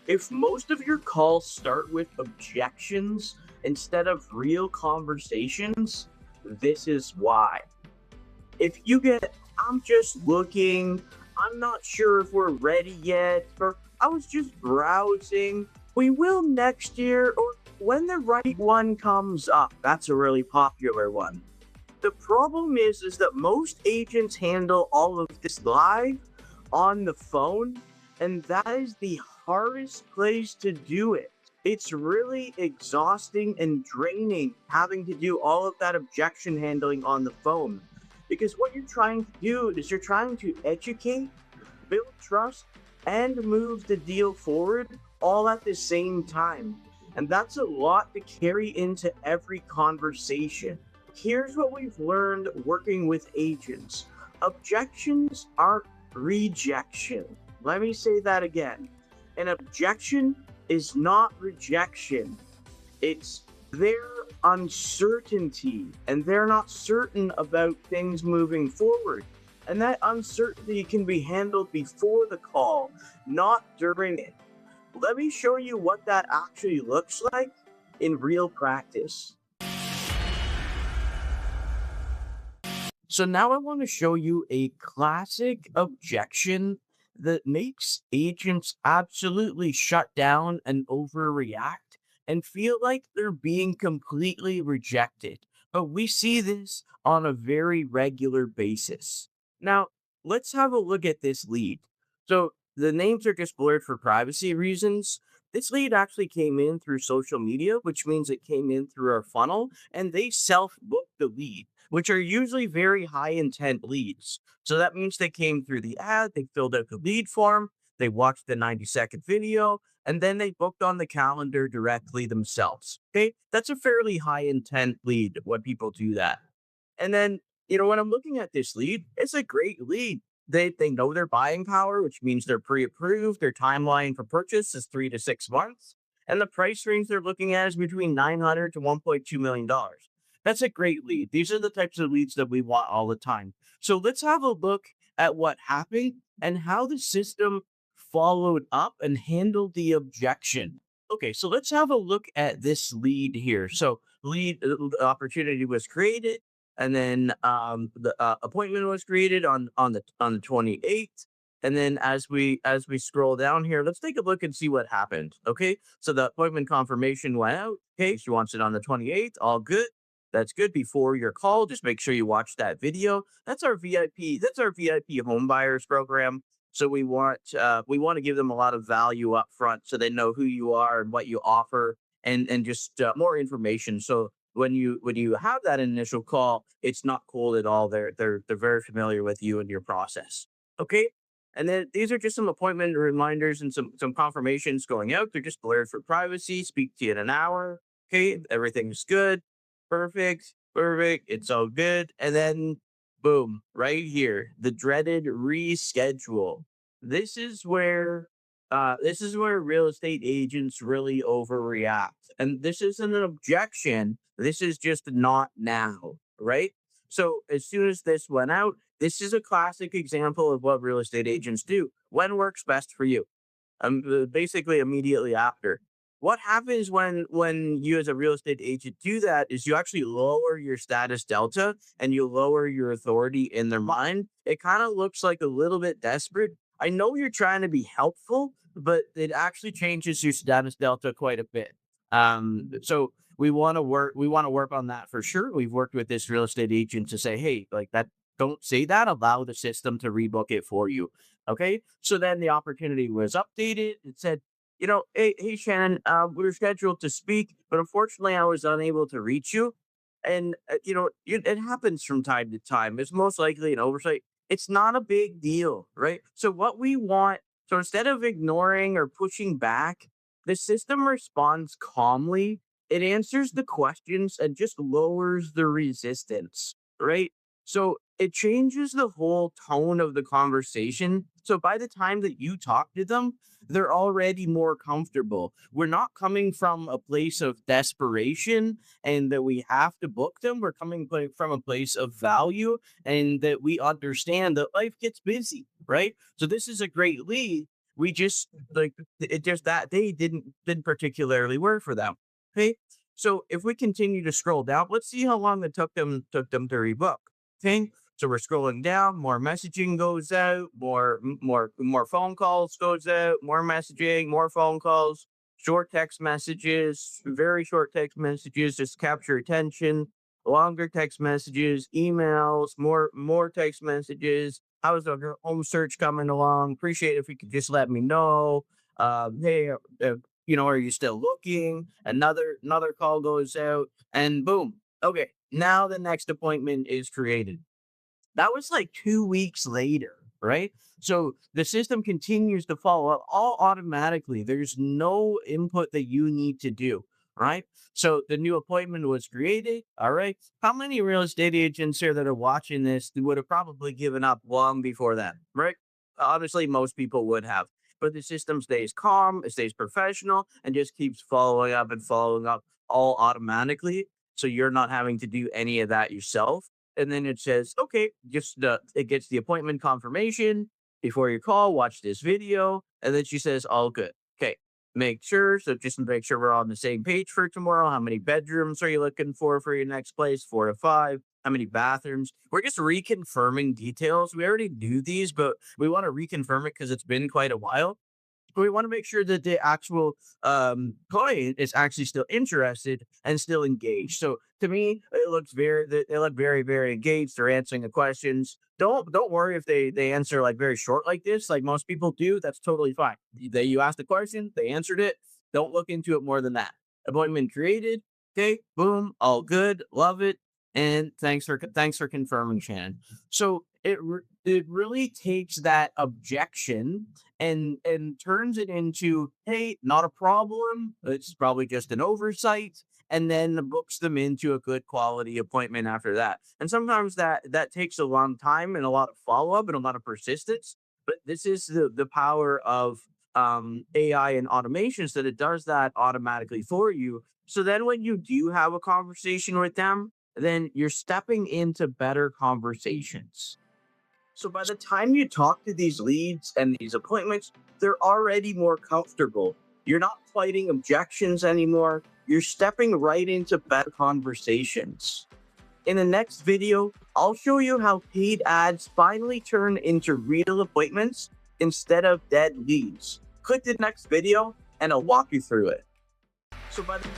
If most of your calls start with objections instead of real conversations, this is why. If you get, I'm just looking, I'm not sure if we're ready yet, or I was just browsing, we will next year, or when the right one comes up, that's a really popular one. The problem is that most agents handle all of this live on the phone, and that is the hardest place to do it. It's really exhausting and draining having to do all of that objection handling on the phone. Because what you're trying to do is you're trying to educate, build trust, and move the deal forward all at the same time. And that's a lot to carry into every conversation. Here's what we've learned working with agents: objections aren't rejection. Let me say that again. An objection is not rejection, it's their uncertainty, and they're not certain about things moving forward. And that uncertainty can be handled before the call, not during it. Let me show you what that actually looks like in real practice. So now I want to show you a classic objection that makes agents absolutely shut down and overreact and feel like they're being completely rejected. But we see this on a very regular basis. Now, let's have a look at this lead. So the names are just blurred for privacy reasons. This lead actually came in through social media, which means it came in through our funnel, and they self booked the lead, which are usually very high intent leads. So that means they came through the ad, they filled out the lead form, they watched the 90-second video, and then they booked on the calendar directly themselves. Okay. That's a fairly high intent lead when people do that. And then, when I'm looking at this lead, it's a great lead. They know their buying power, which means they're pre-approved. Their timeline for purchase is 3 to 6 months. And the price range they're looking at is between 900 to $1.2 million. That's a great lead. These are the types of leads that we want all the time. So let's have a look at what happened and how the system followed up and handled the objection. Okay, so let's have a look at this lead here. So lead opportunity was created, and then the appointment was created on the 28th. And then as we scroll down here, let's take a look and see what happened. Okay, so the appointment confirmation went out. Okay, she wants it on the 28th. All good. That's good. Before your call, just make sure you watch that video. That's our VIP. That's our VIP home buyers program. So we want to give them a lot of value up front, so they know who you are and what you offer, and just more information. So when you have that initial call, it's not cold at all. They're very familiar with you and your process. Okay. And then these are just some appointment reminders and some confirmations going out. They're just blurred for privacy. Speak to you in an hour. Okay, everything's good. Perfect. Perfect. It's all good. And then boom, right here, the dreaded reschedule. This is where this is where real estate agents really overreact. And this isn't an objection. This is just not now, right? So as soon as this went out, this is a classic example of what real estate agents do. When works best for you? Basically immediately after. What happens when you as a real estate agent do that is you actually lower your status delta and you lower your authority in their mind. It kind of looks like a little bit desperate. I know you're trying to be helpful, but it actually changes your status delta quite a bit. So we want to work on that for sure. We've worked with this real estate agent to say, hey, like that, don't say that. Allow the system to rebook it for you. Okay. So then the opportunity was updated. It said, hey, Shannon, we were scheduled to speak, but unfortunately, I was unable to reach you. And, it happens from time to time. It's most likely an oversight. It's not a big deal, right? So, what we want, so instead of ignoring or pushing back, the system responds calmly. It answers the questions and just lowers the resistance, right? So, it changes the whole tone of the conversation. So, by the time that you talk to them, they're already more comfortable. We're not coming from a place of desperation and that we have to book them. We're coming from a place of value and that we understand that life gets busy, right? So this is a great lead. We just like it just that they didn't particularly work for them. Okay. So if we continue to scroll down, let's see how long it took them to rebook. Okay. So we're scrolling down, more messaging goes out, more phone calls goes out, more messaging, more phone calls, short text messages, very short text messages, just capture attention, longer text messages, emails, more text messages. How's the home search coming along? Appreciate if you could just let me know. Hey, are you still looking? Another call goes out, and boom. Okay, now the next appointment is created. That was like 2 weeks later, right? So the system continues to follow up all automatically. There's no input that you need to do, right? So the new appointment was created. All right. How many real estate agents here that are watching this would have probably given up long before that, right? Obviously, most people would have. But the system stays calm, it stays professional, and just keeps following up all automatically. So you're not having to do any of that yourself, and then it says, okay, just it gets the appointment confirmation before your call. Watch this video, and then she says, all good. Okay, just make sure we're on the same page for tomorrow. How many bedrooms are you looking for your next place? 4 to 5. How many bathrooms? We're just reconfirming details. We already knew these, but we want to reconfirm it because it's been quite a while. We want to make sure that the actual client is actually still interested and still engaged. So to me, they look very very engaged. They're answering the questions. Don't worry if they answer like very short like this, like most people do. That's totally fine. You asked the question, they answered it. Don't look into it more than that. Appointment created. Okay, boom, all good, love it, and thanks for confirming, Shannon. So it really takes that objection and turns it into, hey, not a problem, it's probably just an oversight, and then books them into a good quality appointment after that. And sometimes that takes a long time and a lot of follow-up and a lot of persistence, but this is the power of AI and automations, that it does that automatically for you. So then when you do have a conversation with them, then you're stepping into better conversations. So by the time you talk to these leads and these appointments, they're already more comfortable. You're not fighting objections anymore. You're stepping right into better conversations. In the next video, I'll show you how paid ads finally turn into real appointments instead of dead leads. Click the next video and I'll walk you through it. So by the